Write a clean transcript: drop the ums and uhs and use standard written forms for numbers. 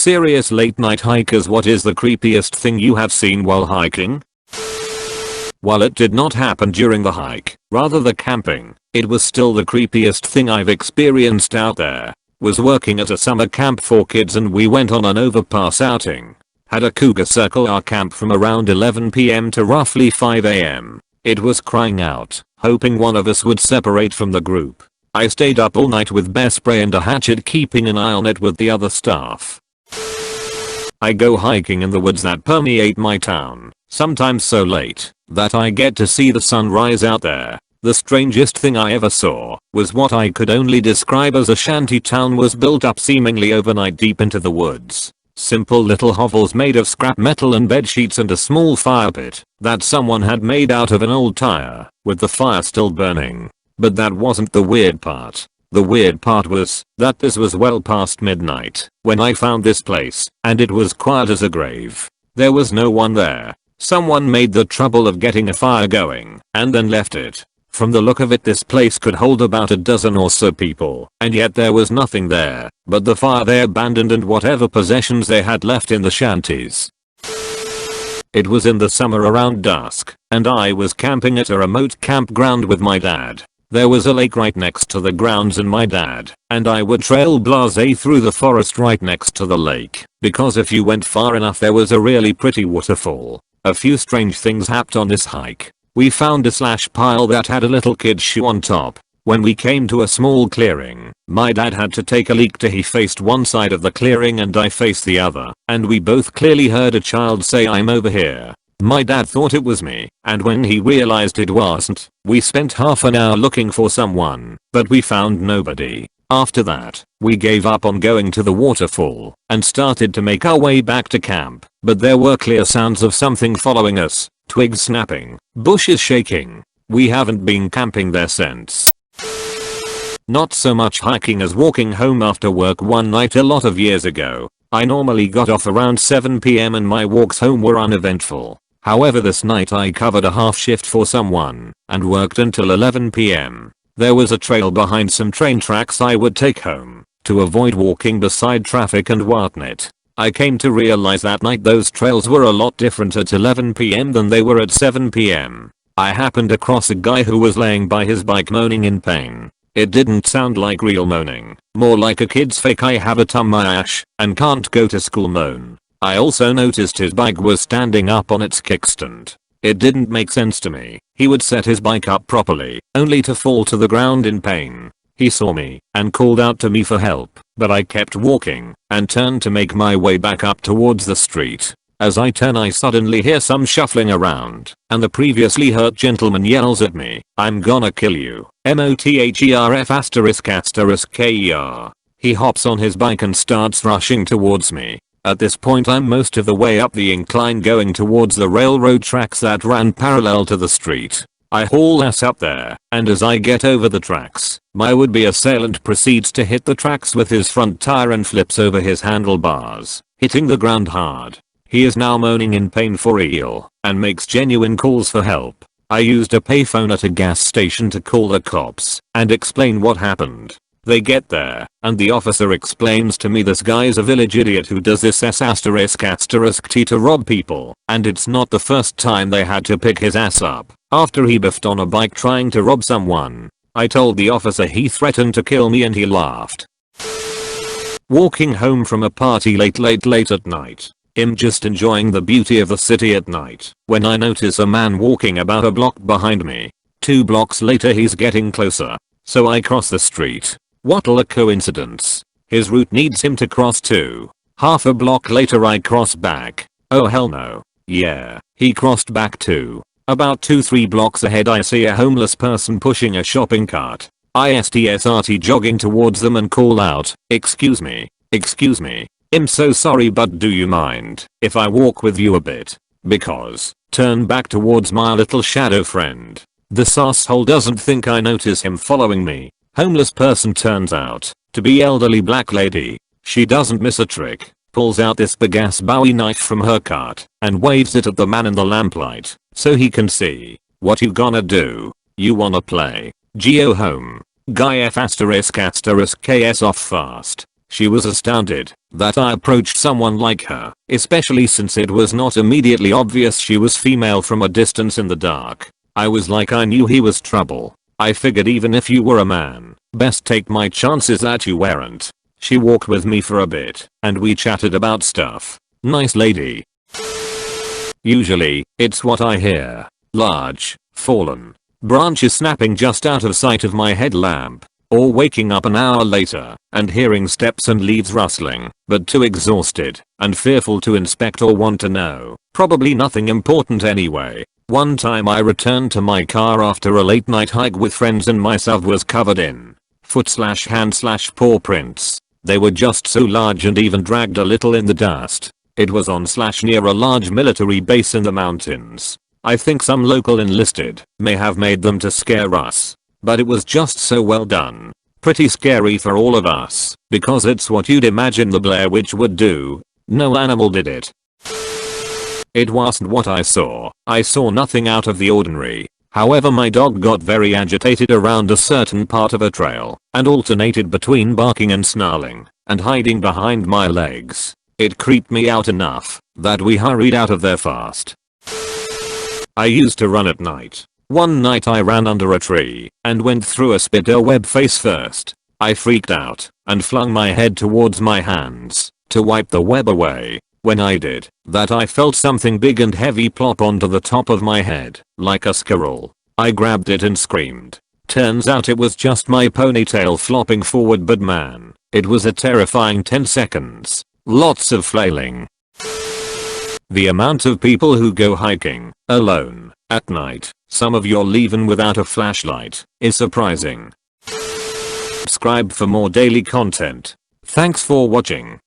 Serious late night hikers, what is the creepiest thing you have seen while hiking? While it did not happen during the hike, rather the camping, it was still the creepiest thing I've experienced out there. Was working at a summer camp for kids and we went on an overpass outing. Had a cougar circle our camp from around 11 PM to roughly 5 AM. It was crying out, hoping one of us would separate from the group. I stayed up all night with bear spray and a hatchet, keeping an eye on it with the other staff. I go hiking in the woods that permeate my town, sometimes so late that I get to see the sun rise out there. The strangest thing I ever saw was what I could only describe as a shanty town was built up seemingly overnight deep into the woods. Simple little hovels made of scrap metal and bed sheets and a small fire pit that someone had made out of an old tire, with the fire still burning. But that wasn't the weird part. The weird part was that this was well past midnight when I found this place, and it was quiet as a grave. There was no one there. Someone made the trouble of getting a fire going and then left it. From the look of it, this place could hold about a dozen or so people, and yet there was nothing there but the fire they abandoned and whatever possessions they had left in the shanties. It was in the summer around dusk, and I was camping at a remote campground with my dad. There was a lake right next to the grounds and my dad and I would trail blasé through the forest right next to the lake, because if you went far enough there was a really pretty waterfall. A few strange things happened on this hike. We found a slash pile that had a little kid's shoe on top. When we came to a small clearing, my dad had to take a leak to he faced one side of the clearing and I faced the other, and we both clearly heard a child say, "I'm over here." My dad thought it was me, and when he realized it wasn't, we spent half an hour looking for someone, but we found nobody. After that, we gave up on going to the waterfall and started to make our way back to camp, but there were clear sounds of something following us, twigs snapping, bushes shaking. We haven't been camping there since. Not so much hiking as walking home after work one night a lot of years ago. I normally got off around 7 PM and my walks home were uneventful. However, this night I covered a half shift for someone and worked until 11 PM. There was a trail behind some train tracks I would take home to avoid walking beside traffic and whatnot. I came to realize that night those trails were a lot different at 11 PM than they were at 7 PM. I happened across a guy who was laying by his bike moaning in pain. It didn't sound like real moaning, more like a kid's fake "I have a tummy and can't go to school" moan. I also noticed his bike was standing up on its kickstand. It didn't make sense to me. He would set his bike up properly, only to fall to the ground in pain. He saw me and called out to me for help, but I kept walking and turned to make my way back up towards the street. As I turn, I suddenly hear some shuffling around, and the previously hurt gentleman yells at me, "I'm gonna kill you, MOTHERF***KER. He hops on his bike and starts rushing towards me. At this point I'm most of the way up the incline going towards the railroad tracks that ran parallel to the street. I haul ass up there, and as I get over the tracks, my would-be assailant proceeds to hit the tracks with his front tire and flips over his handlebars, hitting the ground hard. He is now moaning in pain for real and makes genuine calls for help. I used a payphone at a gas station to call the cops and explain what happened. They get there, and the officer explains to me this guy's a village idiot who does this ***T to rob people, and it's not the first time they had to pick his ass up after he biffed on a bike trying to rob someone. I told the officer he threatened to kill me and he laughed. Walking home from a party late at night. I'm just enjoying the beauty of the city at night when I notice a man walking about a block behind me. 2 blocks later he's getting closer, so I cross the street. What a coincidence. His route needs him to cross too. Half a block later I cross back. Oh hell no. Yeah, he crossed back too. About 2-3 blocks ahead I see a homeless person pushing a shopping cart. I start jogging towards them and call out, excuse me. I'm so sorry, but do you mind if I walk with you a bit? Because, turn back towards my little shadow friend. This asshole doesn't think I notice him following me. Homeless person turns out to be elderly black lady. She doesn't miss a trick. Pulls out this big ass Bowie knife from her cart and waves it at the man in the lamplight so he can see. What you gonna do? You wanna play Geo home? Guy F***KS off fast. She was astounded that I approached someone like her, especially since it was not immediately obvious she was female from a distance in the dark. I was like I knew he was trouble. I figured even if you were a man, best take my chances that you weren't. She walked with me for a bit, and we chatted about stuff. Nice lady. Usually, it's what I hear. Large, fallen branches snapping just out of sight of my headlamp. Or waking up an hour later and hearing steps and leaves rustling, but too exhausted and fearful to inspect or want to know. Probably nothing important anyway. One time I returned to my car after a late night hike with friends and my SUV was covered in foot/hand/paw prints. They were just so large and even dragged a little in the dust. It was on/near a large military base in the mountains. I think some local enlisted may have made them to scare us. But it was just so well done. Pretty scary for all of us, because it's what you'd imagine the Blair Witch would do. No animal did it. It wasn't what I saw. I saw nothing out of the ordinary. However, my dog got very agitated around a certain part of a trail, and alternated between barking and snarling, and hiding behind my legs. It creeped me out enough that we hurried out of there fast. I used to run at night. One night I ran under a tree and went through a spider web face first. I freaked out and flung my head towards my hands to wipe the web away. When I did that, I felt something big and heavy plop onto the top of my head like a squirrel. I grabbed it and screamed. Turns out it was just my ponytail flopping forward, but man, it was a terrifying 10 seconds. Lots of flailing. The amount of people who go hiking alone at night, some of you're leaving without a flashlight, is surprising. Subscribe for more daily content. Thanks for watching.